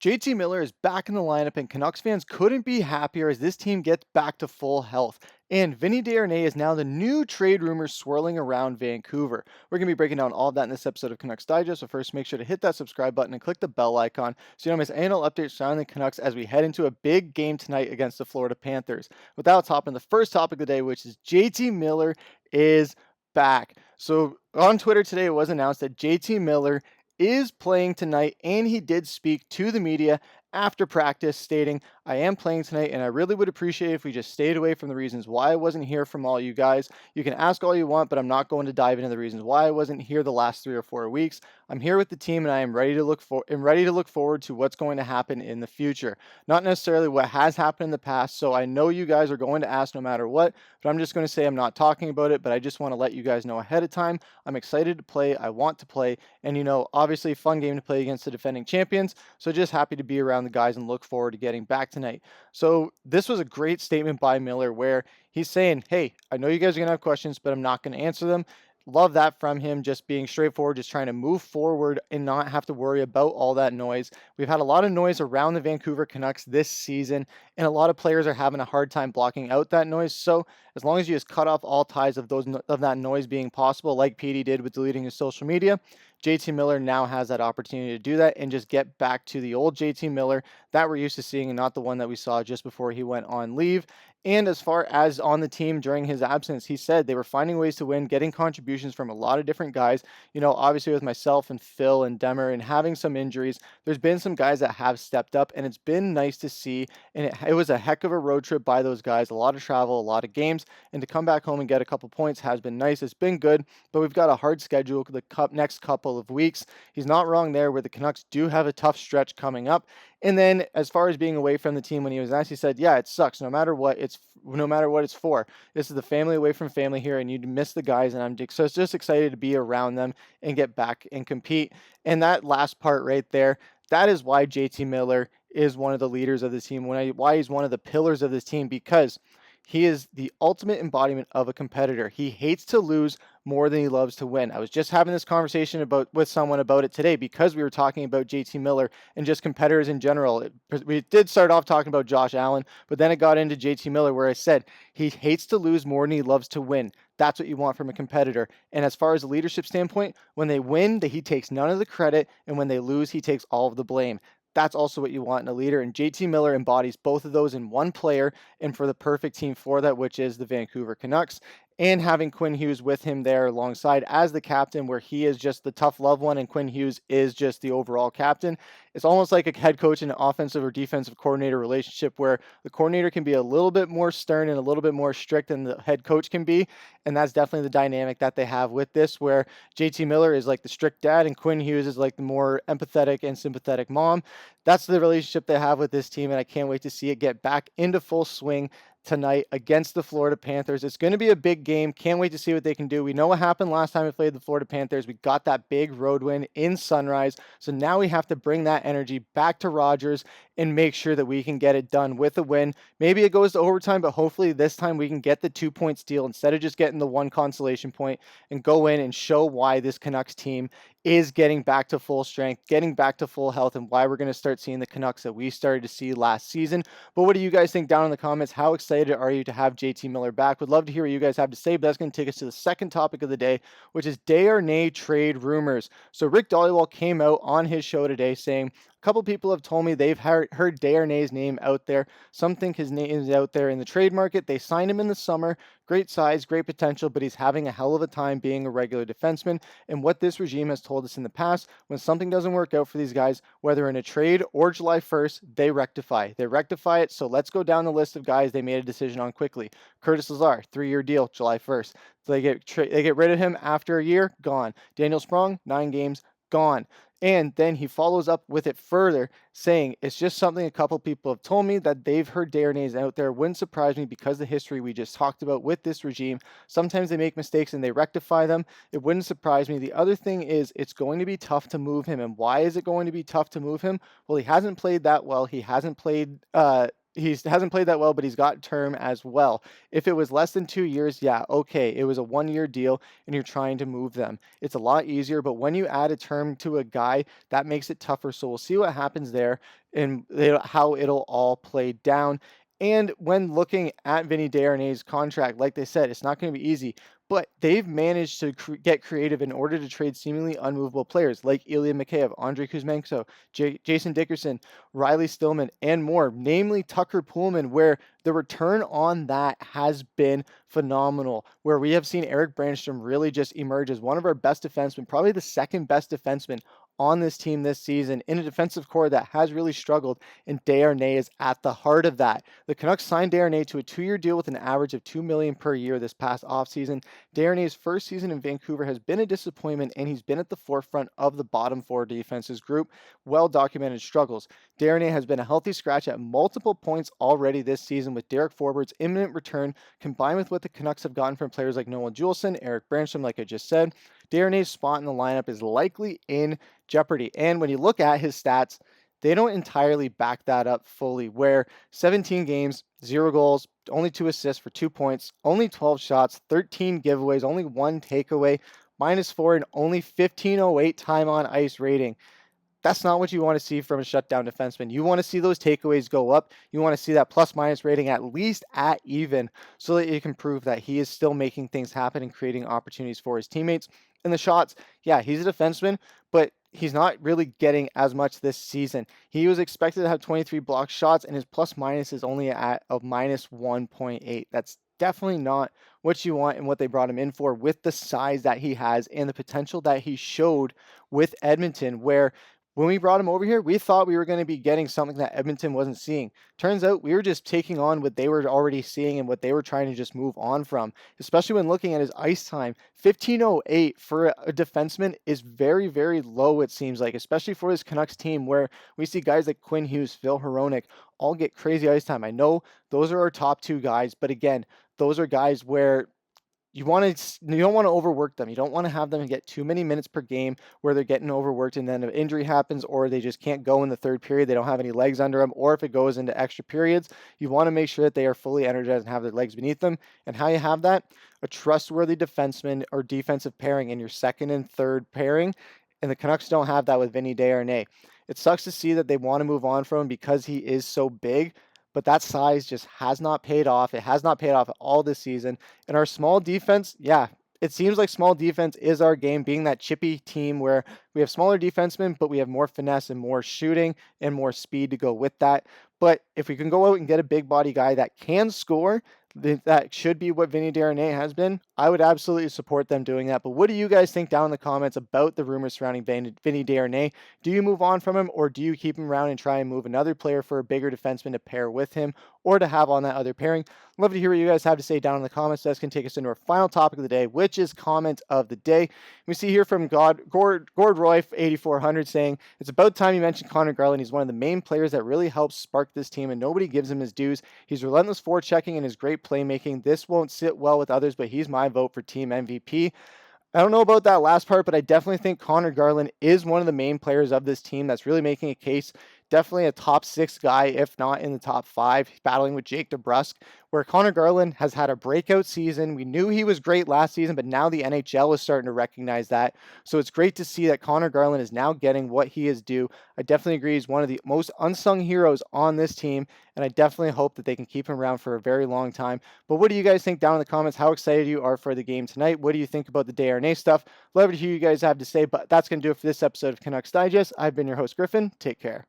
JT Miller is back in the lineup, and Canucks fans couldn't be happier as this team gets back to full health. And Vinny Desharnais is now the new trade rumors swirling around Vancouver. We're going to be breaking down all of that in this episode of Canucks Digest. So first, make sure to hit that subscribe button and click the bell icon so you don't miss any updates surrounding the Canucks as we head into a big game tonight against the Florida Panthers. With that, let's hop in the first topic of the day, which is JT Miller is back. So on Twitter today, it was announced that JT Miller is playing tonight, and he did speak to the media after practice stating, I am playing tonight, and I really would appreciate if we just stayed away from the reasons why I wasn't here from all you guys. You can ask all you want, but I'm not going to dive into the reasons why I wasn't here the last 3 or 4 weeks. I'm here with the team, and I am ready to look forward to what's going to happen in the future. Not necessarily what has happened in the past, so I know you guys are going to ask no matter what, but I'm just going to say I'm not talking about it, but I just want to let you guys know ahead of time. I'm excited to play. I want to play, and obviously fun game to play against the defending champions, so just happy to be around the guys and look forward to getting back tonight. So this was a great statement by Miller where he's saying, hey, I know you guys are going to have questions, but I'm not going to answer them. Love that from him, just being straightforward, just trying to move forward and not have to worry about all that noise. We've had a lot of noise around the Vancouver Canucks this season, and a lot of players are having a hard time blocking out that noise. So as long as you just cut off all ties of that noise being possible, like Petey did with deleting his social media, JT Miller now has that opportunity to do that and just get back to the old JT Miller that we're used to seeing and not the one that we saw just before he went on leave. And as far as on the team during his absence, he said they were finding ways to win, getting contributions from a lot of different guys. Obviously with myself and Phil and Demmer and having some injuries, there's been some guys that have stepped up, and it's been nice to see. And it was a heck of a road trip by those guys, a lot of travel, a lot of games, and to come back home and get a couple points has been nice. It's been good, but we've got a hard schedule the next couple of weeks. He's not wrong there, where the Canucks do have a tough stretch coming up. And then as far as being away from the team, when he was asked, he said, yeah, it sucks no matter what it's for. This is the family away from family here, and you'd miss the guys, and I'm just excited to be around them and get back and compete. And that last part right there, that is why JT Miller is one of the leaders of this team, why he's one of the pillars of this team, because he is the ultimate embodiment of a competitor. He hates to lose more than he loves to win. I was just having this conversation with someone about it today because we were talking about JT Miller and just competitors in general. We did start off talking about Josh Allen, but then it got into JT Miller where I said he hates to lose more than he loves to win. That's what you want from a competitor. And as far as a leadership standpoint, when they win, he takes none of the credit, and when they lose, he takes all of the blame. That's also what you want in a leader, and JT Miller embodies both of those in one player, and for the perfect team for that, which is the Vancouver Canucks. And having Quinn Hughes with him there alongside as the captain, where he is just the tough love one and Quinn Hughes is just the overall captain. It's almost like a head coach and an offensive or defensive coordinator relationship where the coordinator can be a little bit more stern and a little bit more strict than the head coach can be. And that's definitely the dynamic that they have with this, where JT Miller is like the strict dad and Quinn Hughes is like the more empathetic and sympathetic mom. That's the relationship they have with this team, and I can't wait to see it get back into full swing tonight against the Florida Panthers. It's going to be a big game. Can't wait to see what they can do. We know what happened last time we played the Florida Panthers. We got that big road win in Sunrise. So now we have to bring that energy back to Rogers and make sure that we can get it done with a win. Maybe it goes to overtime, but hopefully this time we can get the 2-point steal instead of just getting the one consolation point and go in and show why this Canucks team is getting back to full strength, getting back to full health, and why we're going to start seeing the Canucks that we started to see last season. But what do you guys think down in the comments? How excited are you to have JT Miller back? Would love to hear what you guys have to say, but that's going to take us to the second topic of the day, which is Desharnais trade rumors. So Rick Dhaliwal came out on his show today saying, a couple people have told me they've heard Desharnais' name out there. Some think his name is out there in the trade market. They signed him in the summer. Great size, great potential, but he's having a hell of a time being a regular defenseman. And what this regime has told us in the past, when something doesn't work out for these guys, whether in a trade or July 1st, they rectify. They rectify it. So let's go down the list of guys they made a decision on quickly. Curtis Lazar, 3-year deal, July 1st. So they get rid of him after a year, gone. Daniel Sprong, 9 games, gone. And then he follows up with it further, saying, it's just something a couple people have told me that they've heard Desharnais out there. Wouldn't surprise me because the history we just talked about with this regime. Sometimes they make mistakes and they rectify them. It wouldn't surprise me. The other thing is it's going to be tough to move him. And why is it going to be tough to move him? Well, he hasn't played that well. He hasn't played he hasn't played that well, but he's got term as well. If it was less than 2 years, yeah, okay, it was a 1 year deal and you're trying to move them. It's a lot easier, but when you add a term to a guy, that makes it tougher. So we'll see what happens there and how it'll all play down. And when looking at Vinny Desharnais' contract, like they said, it's not going to be easy, but they've managed to get creative in order to trade seemingly unmovable players like Ilya Mikheyev, Andrei Kuzmenko, Jason Dickerson, Riley Stillman, and more, namely Tucker Poolman, where the return on that has been phenomenal, where we have seen Eric Brandstrom really just emerge as one of our best defensemen, probably the second best defenseman on this team this season in a defensive core that has really struggled, and Desharnais is at the heart of that. The Canucks signed Desharnais to a 2-year deal with an average of $2 million per year this past offseason. Desharnais' first season in Vancouver has been a disappointment, and he's been at the forefront of the bottom four defenses group. Well-documented struggles. Desharnais has been a healthy scratch at multiple points already this season, with Derek Forward's imminent return combined with what the Canucks have gotten from players like Noah Juulsen, Eric Brandstrom, like I just said. Desharnais' spot in the lineup is likely in jeopardy. And when you look at his stats, they don't entirely back that up fully, where 17 games, 0 goals, only 2 assists for 2 points, only 12 shots, 13 giveaways, only 1 takeaway, -4, and only 1508 time on ice rating. That's not what you want to see from a shutdown defenseman. You want to see those takeaways go up. You want to see that plus minus rating at least at even, so that you can prove that he is still making things happen and creating opportunities for his teammates. And the shots, yeah, he's a defenseman, but he's not really getting as much this season. He was expected to have 23 blocked shots, and his plus minus is only at a -1.8. That's definitely not what you want and what they brought him in for, with the size that he has and the potential that he showed with Edmonton, where when we brought him over here, we thought we were going to be getting something that Edmonton wasn't seeing. Turns out we were just taking on what they were already seeing and what they were trying to just move on from, especially when looking at his ice time. 1508 for a defenseman is very, very low, it seems like, especially for this Canucks team, where we see guys like Quinn Hughes, Filip Hronek all get crazy ice time. I know those are our top 2 guys, but again, those are guys where you don't want to overwork them. You don't want to have them get too many minutes per game where they're getting overworked and then an injury happens, or they just can't go in the third period. They don't have any legs under them, or if it goes into extra periods, you want to make sure that they are fully energized and have their legs beneath them. And how you have that? A trustworthy defenseman or defensive pairing in your second and third pairing. And the Canucks don't have that with Vinny Desharnais. It sucks to see that they want to move on from him because he is so big, but that size just has not paid off. It has not paid off at all this season. And our small defense, yeah, it seems like small defense is our game, being that chippy team where we have smaller defensemen, but we have more finesse and more shooting and more speed to go with that. But if we can go out and get a big body guy that can score, that should be what Vinny Desharnais has been. I would absolutely support them doing that. But what do you guys think down in the comments about the rumors surrounding Vinny Desharnais? Do you move on from him, or do you keep him around and try and move another player for a bigger defenseman to pair with him or to have on that other pairing? Love to hear what you guys have to say down in the comments. That's going to take us into our final topic of the day, which is comment of the day. We see here from Gord Roy 8400 saying, it's about time you mentioned Conor Garland. He's one of the main players that really helps spark this team, and nobody gives him his dues. He's relentless forechecking and his great playmaking. This won't sit well with others, but he's my vote for team MVP. I don't know about that last part, but I definitely think Conor Garland is one of the main players of this team that's really making a case. Definitely a top 6 guy, if not in the top 5, battling with Jake DeBrusk, where Conor Garland has had a breakout season. We knew he was great last season, but now the NHL is starting to recognize that. So it's great to see that Conor Garland is now getting what he is due. I definitely agree he's one of the most unsung heroes on this team, and I definitely hope that they can keep him around for a very long time. But what do you guys think down in the comments? How excited you are for the game tonight? What do you think about the Desharnais stuff? Love to hear you guys have to say, but that's going to do it for this episode of Canucks Digest. I've been your host, Griffin. Take care.